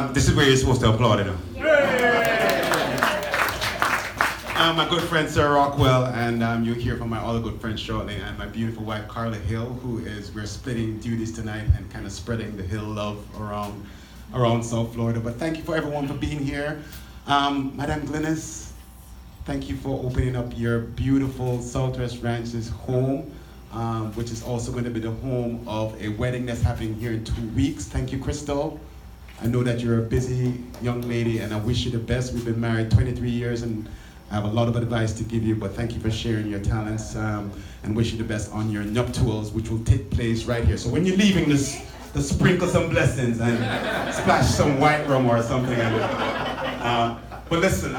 This is where you're supposed to applaud, you know. My good friend Sir Rockwell, and you'll hear from my other good friend shortly, and my beautiful wife Carla Hill, we're splitting duties tonight and kind of spreading the Hill love around South Florida. But thank you for everyone for being here. Madame Glynis, thank you for opening up your beautiful Southwest Ranches home, which is also going to be the home of a wedding that's happening here in 2 weeks. Thank you, Crystal. I know that you're a busy young lady, and I wish you the best. We've been married 23 years, and I have a lot of advice to give you, but thank you for sharing your talents, and wish you the best on your nuptials, which will take place right here. So when you're leaving, just sprinkle some blessings and splash some white rum or something. But listen,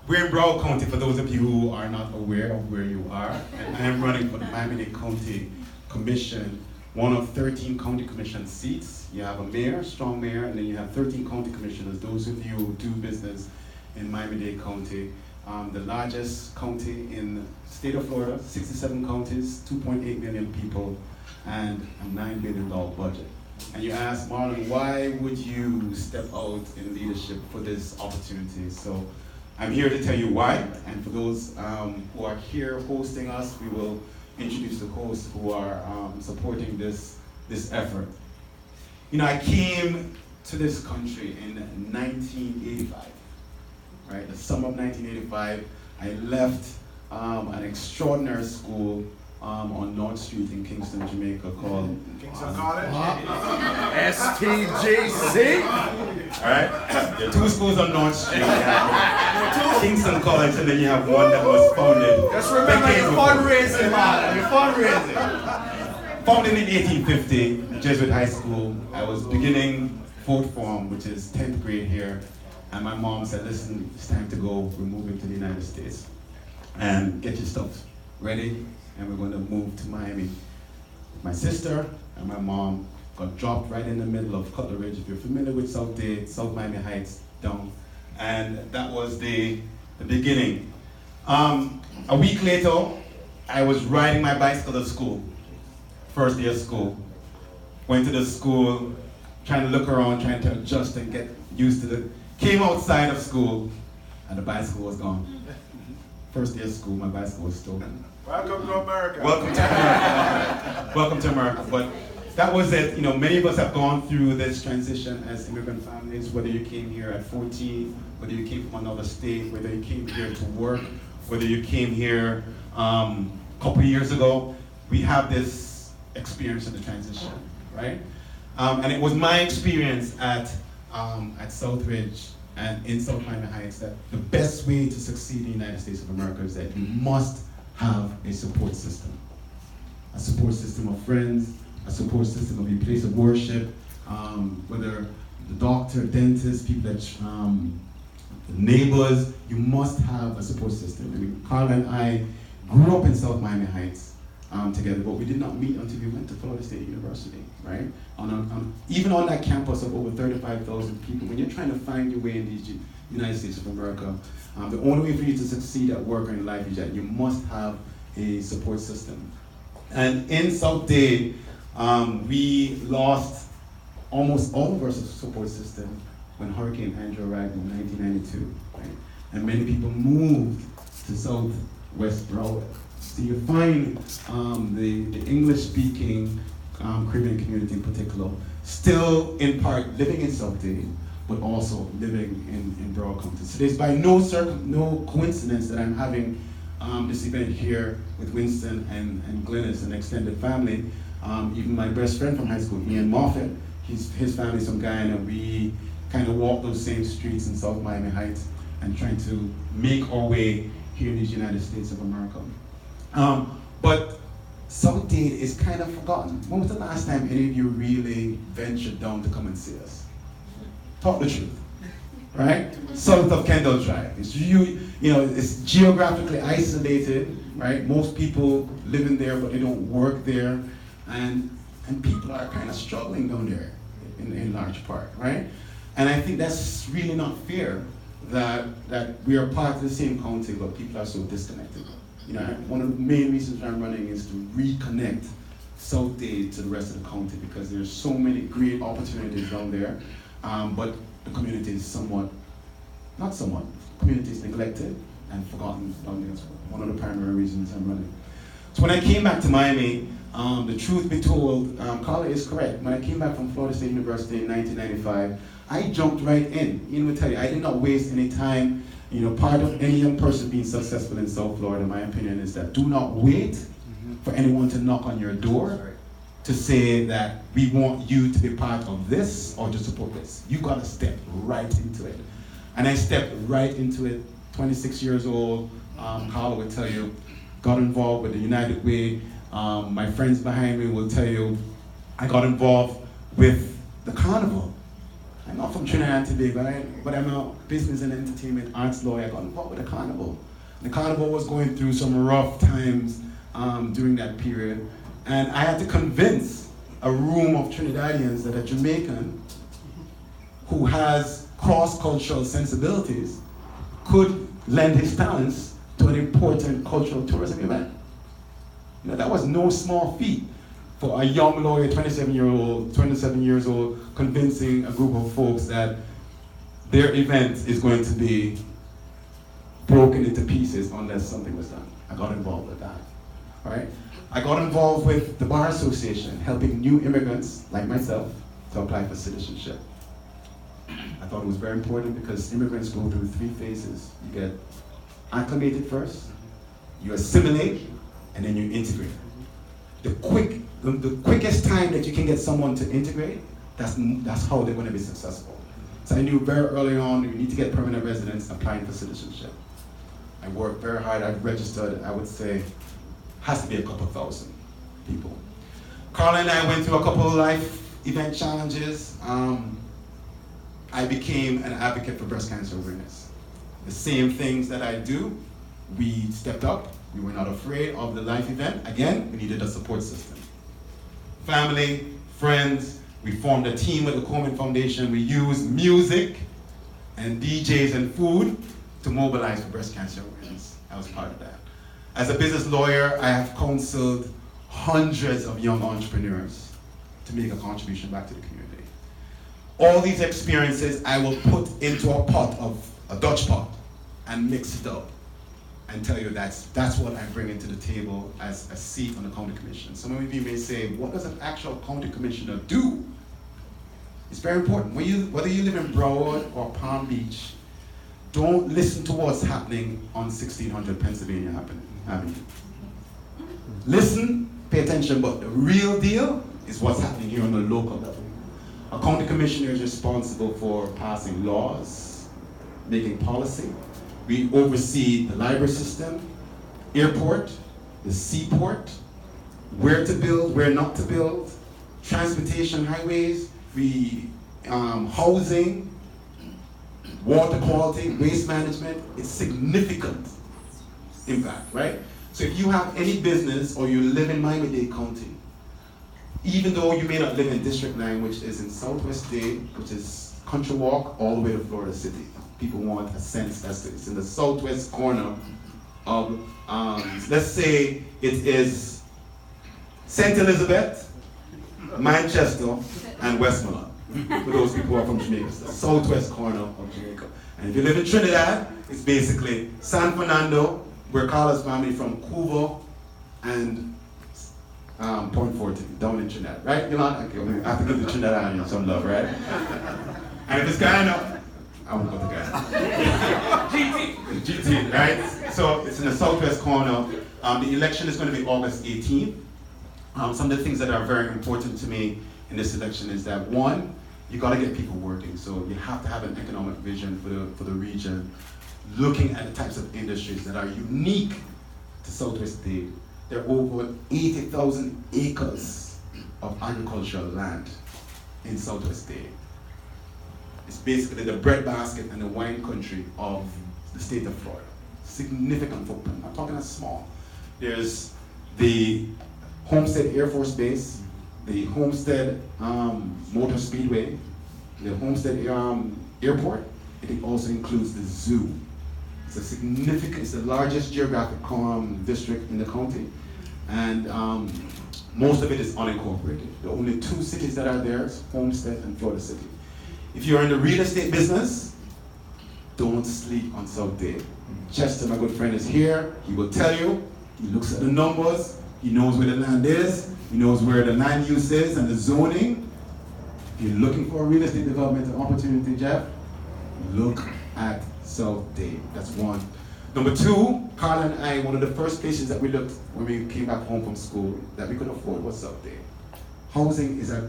we're in Broward County, for those of you who are not aware of where you are. And I am running for the Miami-Dade County Commission, one of 13 county commission seats. You have a mayor, strong mayor, and then you have 13 county commissioners, those of you who do business in Miami-Dade County, the largest county in the state of Florida, 67 counties, 2.8 million people, and a $9 billion budget. And you ask, Marlon, why would you step out in leadership for this opportunity? So I'm here to tell you why, and for those who are here hosting us, we will introduce the hosts who are supporting this effort. You know, I came to this country in 1985. Right, the summer of 1985, I left an extraordinary school on North Street in Kingston, Jamaica called Kingston College? STJC. All right, there are two schools on North Street. You have Kingston College, and then you have one that was founded. Just remember your fundraising, man. Your fundraising. Founded in 1850, Jesuit High School. I was beginning fourth form, which is 10th grade here. And my mom said, listen, it's time to go. We're moving to the United States. And get your stuff ready, and we're going to move to Miami. My sister and my mom got dropped right in the middle of Cutler Ridge. If you're familiar with South Miami Heights, down. And that was the beginning. A week later, I was riding my bicycle to school. First day of school. Went to the school, trying to look around, trying to adjust and get used to the. Came outside of school, and the bicycle was gone. First day of school, my bicycle was stolen. Welcome to America. Welcome to America. Welcome to America. But that was it. You know, many of us have gone through this transition as immigrant families, whether you came here at 14, whether you came from another state, whether you came here to work, whether you came here a couple of years ago. We have this experience of the transition, right? And it was my experience at Southridge and in South Miami Heights that the best way to succeed in the United States of America is that you must have a support system. A support system of friends, a support system of a place of worship, whether the doctor, dentist, people that, neighbors, you must have a support system. I mean, Karl and I grew up in South Miami Heights together, but we did not meet until we went to Florida State University, right? Even on that campus of over 35,000 people, when you're trying to find your way in the United States of America, the only way for you to succeed at work or in life is that you must have a support system. And in South Dade, we lost almost all of our support system when Hurricane Andrew arrived in 1992, right? And many people moved to Southwest Broward. So you find the English-speaking Caribbean community in particular still in part living in South Dade, but also living in Broward County. So there's by no coincidence that I'm having this event here with Winston and Glynis, an extended family. Even my best friend from high school, Ian Moffett, his family's from Guyana. We kind of walk those same streets in South Miami Heights and trying to make our way here in the United States of America. But South Dade is kind of forgotten. When was the last time any of you really ventured down to come and see us? Talk the truth, right? South of Kendall Drive. It's it's geographically isolated, right? Most people live in there, but they don't work there, and people are kind of struggling down there in large part, right? And I think that's really not fair that we are part of the same county, but people are so disconnected. You know, one of the main reasons I'm running is to reconnect South Dade to the rest of the county because there's so many great opportunities down there. but the community is community is neglected and forgotten. That's one of the primary reasons I'm running. So when I came back to Miami, the truth be told, Karl is correct. When I came back from Florida State University in 1995, I jumped right in. You know, tell you, I did not waste any time. You know, part of any young person being successful in South Florida, my opinion is that do not wait for anyone to knock on your door to say that we want you to be part of this or to support this. You gotta step right into it. And I stepped right into it, 26 years old. Karl would tell you, got involved with the United Way. My friends behind me will tell you, I got involved with the carnival. I'm not from Trinidad and Tobago, but I'm a business and entertainment arts lawyer. I got involved with the carnival. The carnival was going through some rough times during that period. And I had to convince a room of Trinidadians that a Jamaican who has cross-cultural sensibilities could lend his talents to an important cultural tourism event. You know, that was no small feat for a young lawyer, 27 years old, convincing a group of folks that their event is going to be broken into pieces unless something was done. I got involved with that, all right? I got involved with the Bar Association, helping new immigrants like myself to apply for citizenship. I thought it was very important because immigrants go through 3 phases. You get acclimated first, you assimilate, and then you integrate. The quickest time that you can get someone to integrate, that's how they're going to be successful. So I knew very early on, you need to get permanent residence applying for citizenship. I worked very hard. I've registered, I would say, has to be a couple thousand people. Karl and I went through a couple of life event challenges. I became an advocate for breast cancer awareness. The same things that I do, we stepped up. We were not afraid of the life event. Again, we needed a support system. Family, friends, we formed a team with the Komen Foundation. We used music and DJs and food to mobilize for breast cancer awareness. I was part of that. As a business lawyer, I have counseled hundreds of young entrepreneurs to make a contribution back to the community. All these experiences I will put into a pot, a Dutch pot, and mix it up and tell you that's what I bring into the table as a seat on the county commission. Some of you may say, what does an actual county commissioner do? It's very important. Whether you live in Broward or Palm Beach, don't listen to what's happening on 1600 Pennsylvania Avenue. Listen, pay attention, but the real deal is what's happening here on the local level. A county commissioner is responsible for passing laws, making policy. We oversee the library system, airport, the seaport, where to build, where not to build, transportation, highways, housing, water quality, waste management. It's significant impact, right? So if you have any business or you live in Miami-Dade County, even though you may not live in District 9, which is in Southwest Dade, which is country walk all the way to Florida City. People want a sense that it's in the southwest corner of, let's say it is St. Elizabeth, Manchester, and Westmoreland. For those people who are from Jamaica, it's the southwest corner of Jamaica. And if you live in Trinidad, it's basically San Fernando, where Karl's family from Cuba, and Point 14, down in Trinidad, right? Yolande? Okay, I have to give the Trinidadians some love, right? And if it's Guyana, I won't go to Guyana. GT, right? So it's in the southwest corner. The election is going to be August 18th. Some of the things that are very important to me in this election is that, one, you got to get people working. So you have to have an economic vision for the region, looking at the types of industries that are unique to Southwest Dade. There are over 80,000 acres of agricultural land in Southwest Dade. It's basically the breadbasket and the wine country of the state of Florida. Significant footprint. I'm talking as small. There's the Homestead Air Force Base, the Homestead Motor Speedway, the Homestead Airport. It also includes the zoo. It's the largest geographic district in the county, and most of it is unincorporated. The only 2 cities that are there is Homestead and Florida City. If you're in the real estate business, don't sleep on South Dade. Chester, my good friend, is here. He will tell you. He looks at the numbers. He knows where the land is. He knows where the land use is and the zoning. If you're looking for a real estate development opportunity, Jeff, look at South Dade. That's one. Number two, Karl and I, one of the first places that we looked when we came back home from school that we could afford was South Dade. Housing is a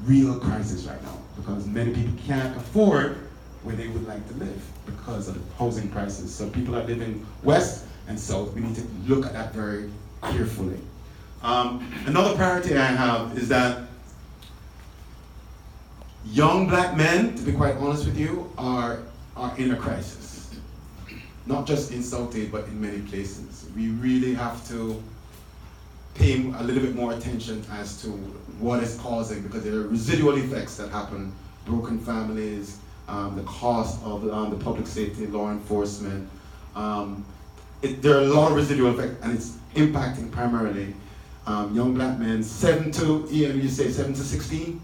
real crisis right now because many people can't afford where they would like to live because of the housing prices. So people are living west and south. We need to look at that very carefully. Another priority I have is that young black men, to be quite honest with you, are in a crisis. Not just in South Dade, but in many places. We really have to pay a little bit more attention as to what is causing, because there are residual effects that happen, broken families, the cost of the public safety, law enforcement. There are a lot of residual effects, and it's impacting primarily young black men, 7 to 16?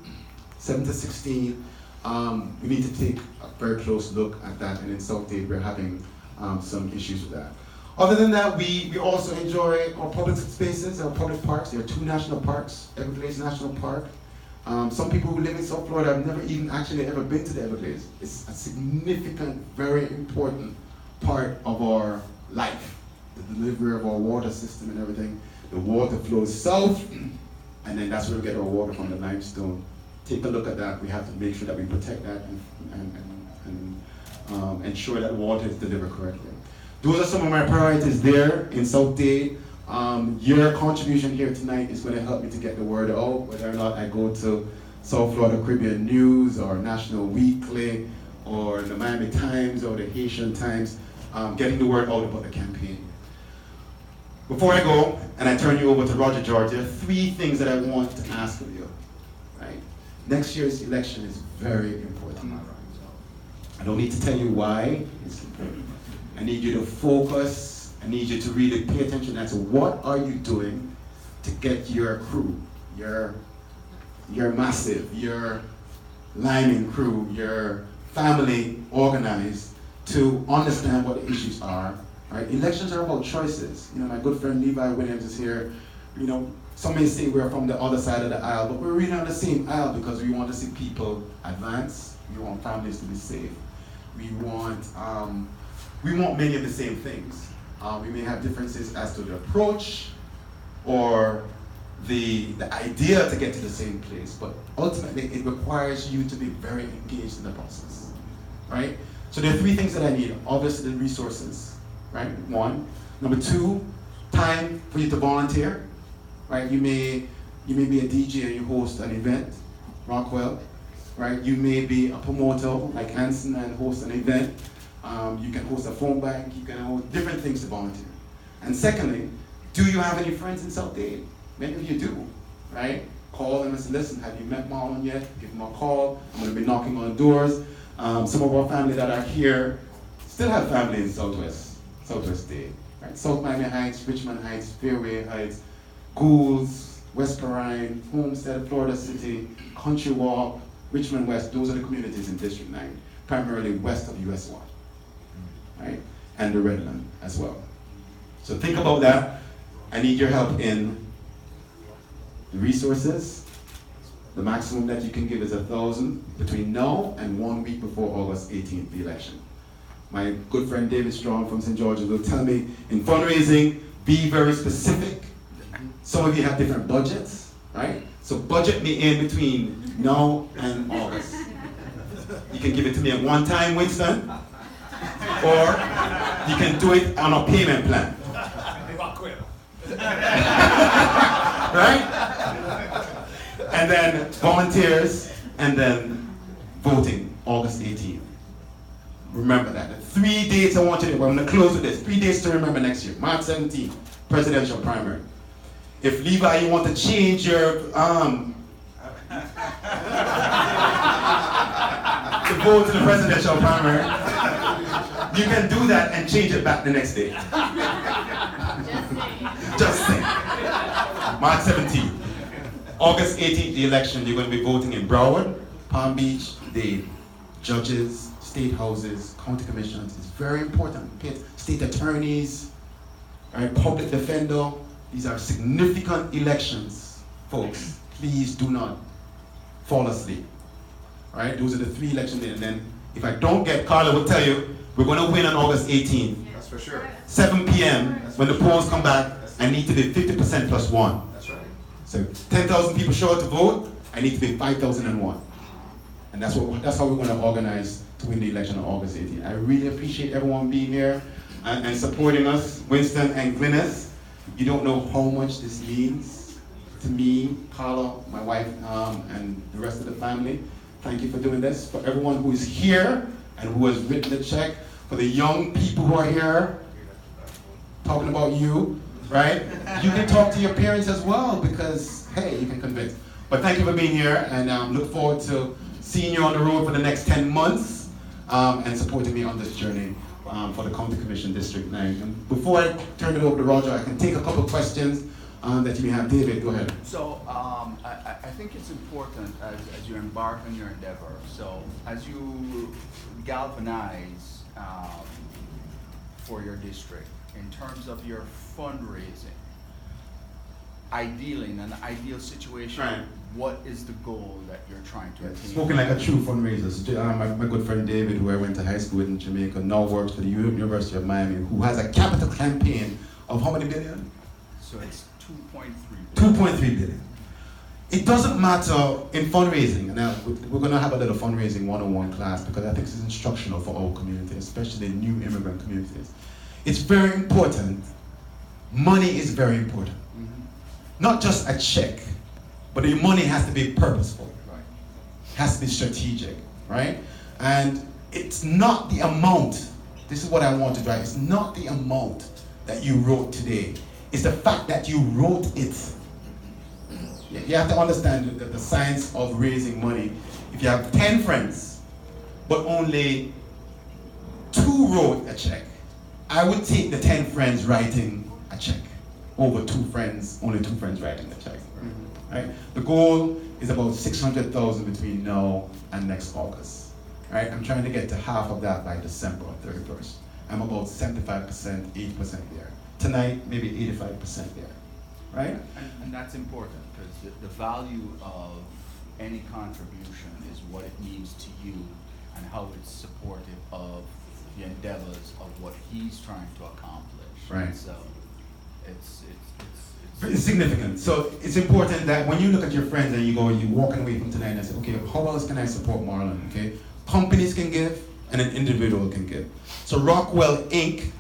7 to 16. We need to take a very close look at that, and in South Dade we're having some issues with that. Other than that, we also enjoy our public spaces, our public parks. There are 2 national parks, Everglades National Park. Some people who live in South Florida have never even actually ever been to the Everglades. It's a significant, very important part of our life, the delivery of our water system and everything. The water flows south, and then that's where we get our water from, the limestone. Take a look at that. We have to make sure that we protect that and ensure that water is delivered correctly. Those are some of my priorities there in South Dade. Your contribution here tonight is going to help me to get the word out, whether or not I go to South Florida Caribbean News or National Weekly or the Miami Times or the Haitian Times, getting the word out about the campaign. Before I go, and I turn you over to Roger George, there are 3 things that I want to ask of you. Right? Next year's election is very important. I don't need to tell you why it's important. I need you to focus. I need you to really pay attention as to what are you doing to get your crew, your massive, your lineman crew, your family organized to understand what the issues are. Right? Elections are about choices. You know, my good friend Levi Williams is here. You know, some may say we're from the other side of the aisle, but we're really on the same aisle because we want to see people advance. We want families to be safe. We want many of the same things. We may have differences as to the approach or the idea to get to the same place, but ultimately it requires you to be very engaged in the process, right? So there are 3 things that I need. Obviously the resources, right? 1. Number 2, time for you to volunteer, right? You may be a DJ and you host an event, Rockwell, right? You may be a promoter like Hanson and host an event. You can host a phone bank, you can host different things to volunteer. And secondly, do you have any friends in South Dade? Many of you do, right? Call them and say, listen, have you met Marlon yet? Give them a call. I'm going to be knocking on doors. Some of our family that are here still have family in Southwest Dade, right? South Miami Heights, Richmond Heights, Fairway Heights, Goulds, West Perrine, Homestead, Florida City, Country Walk, Richmond West. Those are the communities in District 9, primarily west of US 1. Right? And the Redland as well. So think about that. I need your help in the resources. The maximum that you can give is 1,000 between now and 1 week before August 18th, the election. My good friend David Strong from St. George's will tell me in fundraising, be very specific. Some of you have different budgets, right? So budget me in between now and August. You can give it to me at one time, Winston. Or you can do it on a payment plan. Right? And then volunteers, and then voting, August 18th. Remember that. The 3 dates I want you to, I'm going to close with this. 3 dates to remember next year. March 17th, presidential primary. If Levi, you want to change your to vote in the presidential primary, you can do that and change it back the next day. Just saying. March 17th. August 18th, the election, you're going to be voting in Broward, Palm Beach, Dade. Judges, state houses, county commissions. It's very important. State attorneys, right, public defender. These are significant elections, folks. Please do not fall asleep. All right, those are the 3 elections. And then if I don't get, Karla will tell you, we're going to win on August 18th. That's for sure. 7 p.m. when the polls come back, I need to be 50% plus 1. That's right. So 10,000 people show up to vote, I need to be 5,001. And that's how we're going to organize to win the election on August 18th. I really appreciate everyone being here and supporting us. Winston and Glynis, you don't know how much this means to me, Karla, my wife, and the rest of the family. Thank you for doing this. For everyone who is here and who has written the check, for the young people who are here, talking about you, right? You can talk to your parents as well because, hey, you can convince. But thank you for being here, and look forward to seeing you on the road for the next 10 months and supporting me on this journey for the County Commission District 9. And before I turn it over to Roger, I can take a couple of questions that you may have. David, go ahead. So I think it's important as you embark on your endeavor, so as you galvanize for your district in terms of your fundraising, ideally, in an ideal situation, Right. what is the goal that you're trying to attain? Spoken like a true fundraiser. So, my good friend David, who I went to high school with in Jamaica, now works for the University of Miami, who has a capital campaign of how many billion? So it's 2.3 billion. 2.3 billion. It doesn't matter in fundraising, and we're going to have a little fundraising 101 class because I think it's instructional for our community, especially new immigrant communities. It's very important. Money is very important. Not just a check, but the money has to be purposeful. Right. Has to be strategic, right? And it's not the amount. This is what I want to drive. It's not the amount that you wrote today. It's the fact that you wrote it. You have to understand the science of raising money. If you have 10 friends, but only 2 wrote a check, I would take the 10 friends writing a check over 2 friends, only 2 friends writing the check. Right? The goal is about 600,000 between now and next August. Right? I'm trying to get to half of that by December 31st. I'm about 75%, 80% there. Tonight, maybe 85% there. Right? And that's important because the value of any contribution is what it means to you and how it's supportive of the endeavors of what he's trying to accomplish. Right. So it's It's significant. So it's important that when you look at your friends and you're walking away from tonight and say, okay, how else can I support Marlon? Okay, companies can give and an individual can give. So Rockwell Inc.